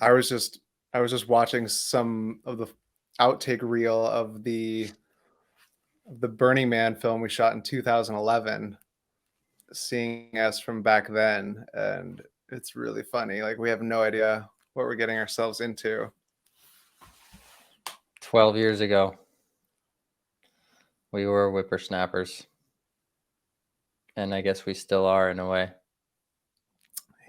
I was just I was just watching some of the outtake reel of the Burning Man film we shot in 2011, seeing us from back then, and it's really funny. Like we have no idea what we're getting ourselves into. 12 years ago, we were whippersnappers. And I guess we still are in a way.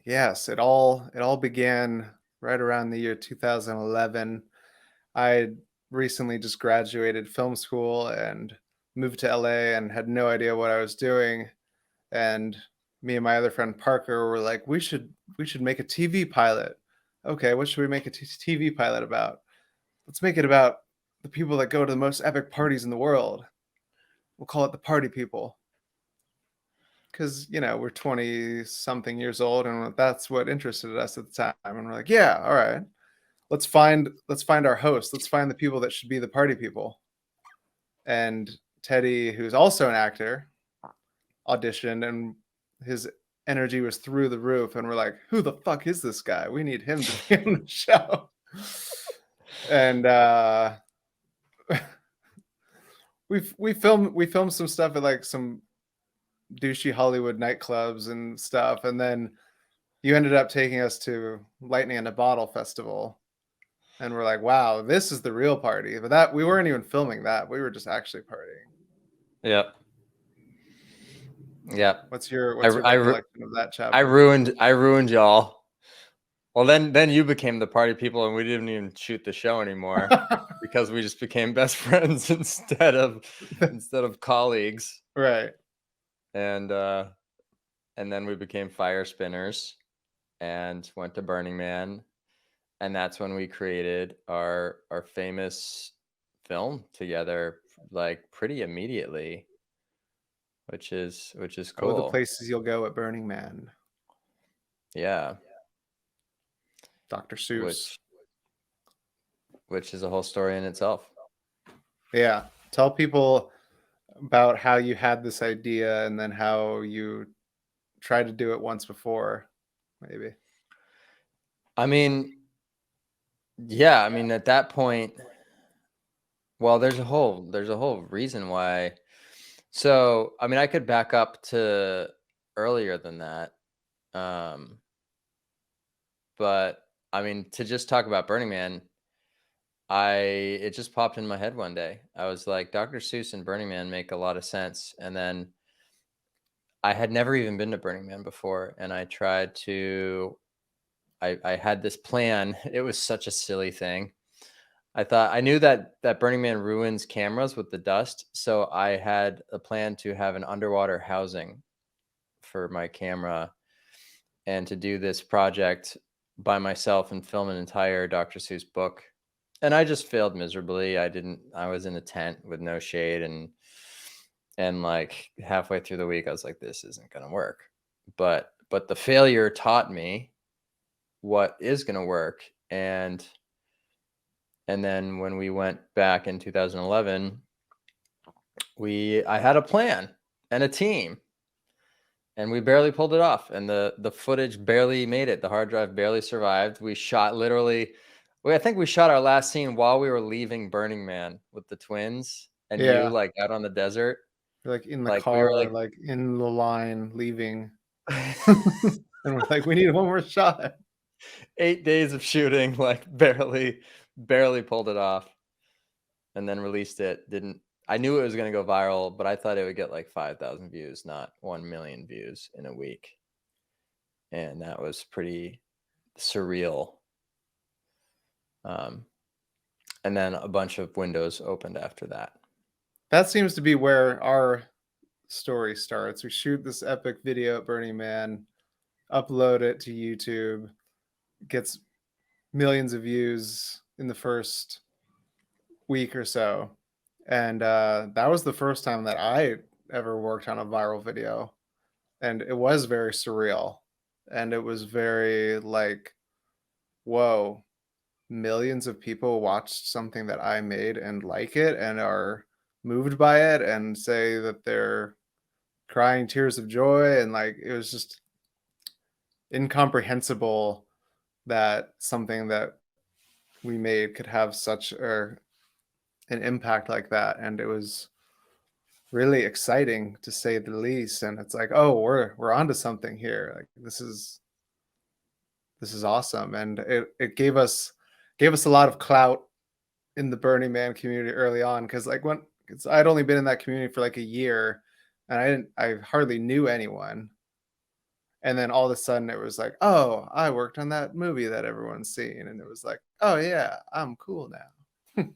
Yes, it all began right around the year 2011. I recently just graduated film school and moved to LA and had no idea what I was doing. And me and my other friend Parker were like, we should make a TV pilot. Okay, what should we make a TV pilot about? Let's make it about the people that go to the most epic parties in the world. We'll call it the Party People. Because we're 20 something years old, and that's what interested us at the time. And we're like, yeah, all right, let's find our host. Let's find the people that should be the party people. And Teddy, who's also an actor, auditioned, and his energy was through the roof. And we're like, who the fuck is this guy? We need him to be on the show. And we filmed some stuff at like some douchey Hollywood nightclubs and stuff, and then you ended up taking us to Lightning in a Bottle festival, and we're like, wow, this is the real party. But that we weren't even filming that; we were just actually partying. Yep. Yep. What's your I recollection of that chapter? I ruined y'all. Well, then you became the party people, and we didn't even shoot the show anymore because we just became best friends instead of colleagues. Right. And then we became fire spinners and went to Burning Man, and that's when we created our famous film together, like pretty immediately, which is cool. Oh, the places you'll go at Burning Man. Yeah. Dr. Seuss. Which is a whole story in itself. Yeah. Tell people about how you had this idea and then how you tried to do it once before, maybe. I mean, yeah, I mean at that point, well, there's a whole reason why. So, I mean, I could back up to earlier than that. But I mean, to just talk about Burning Man, it just popped in my head one day. I was like, Dr. Seuss and Burning Man make a lot of sense. And then I had never even been to Burning Man before, and I tried to I had this plan. It was such a silly thing. I knew that Burning Man ruins cameras with the dust, so I had a plan to have an underwater housing for my camera and to do this project by myself and film an entire Dr. Seuss book. And I just failed miserably. I was in a tent with no shade, and like halfway through the week I was like, this isn't going to work. But the failure taught me what is going to work. And then when we went back in 2011, I had a plan and a team, and we barely pulled it off. And the footage barely made it. The hard drive barely survived. We shot I think we shot our last scene while we were leaving Burning Man with the twins and you like out on the desert. Like in the car, we were like in the line leaving. And we're like, we need one more shot. 8 days of shooting, like barely pulled it off, and then released it. I knew it was going to go viral, but I thought it would get like 5,000 views, not 1 million views in a week. And that was pretty surreal. And then a bunch of windows opened after that. That seems to be where our story starts. We shoot this epic video at Burning Man, upload it to YouTube, gets millions of views in the first week or so. And that was the first time that I ever worked on a viral video. And it was very surreal. And it was very like, whoa, millions of people watched something that I made and like it and are moved by it and say that they're crying tears of joy. And like, it was just incomprehensible that something that we made could have such an impact like that, and it was really exciting to say the least. And it's like, oh, we're onto something here. Like this is awesome, and it gave us a lot of clout in the Burning Man community early on, because like when cause I'd only been in that community for like a year, and I hardly knew anyone. And then all of a sudden it was like, oh, I worked on that movie that everyone's seen. And it was like, oh yeah, I'm cool now.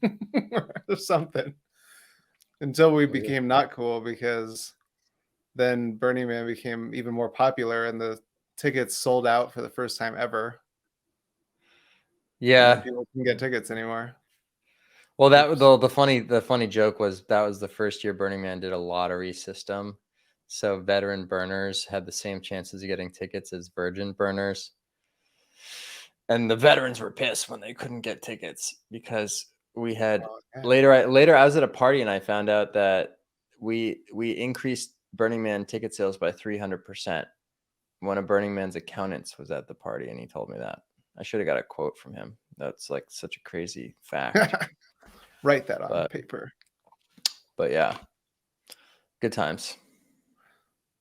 Or something. Until we Yeah. became not cool, because then Burning Man became even more popular and the tickets sold out for the first time ever. And then Yeah. people can get tickets anymore. Well, that Oops. the funny joke was that was the first year Burning Man did a lottery system. So veteran burners had the same chances of getting tickets as virgin burners. And the veterans were pissed when they couldn't get tickets because we had Oh, yeah. later I was at a party and I found out that we increased Burning Man ticket sales by 300%. One of Burning Man's accountants was at the party and he told me that. I should have got a quote from him. That's like such a crazy fact. Write that on But paper. but yeah, good times.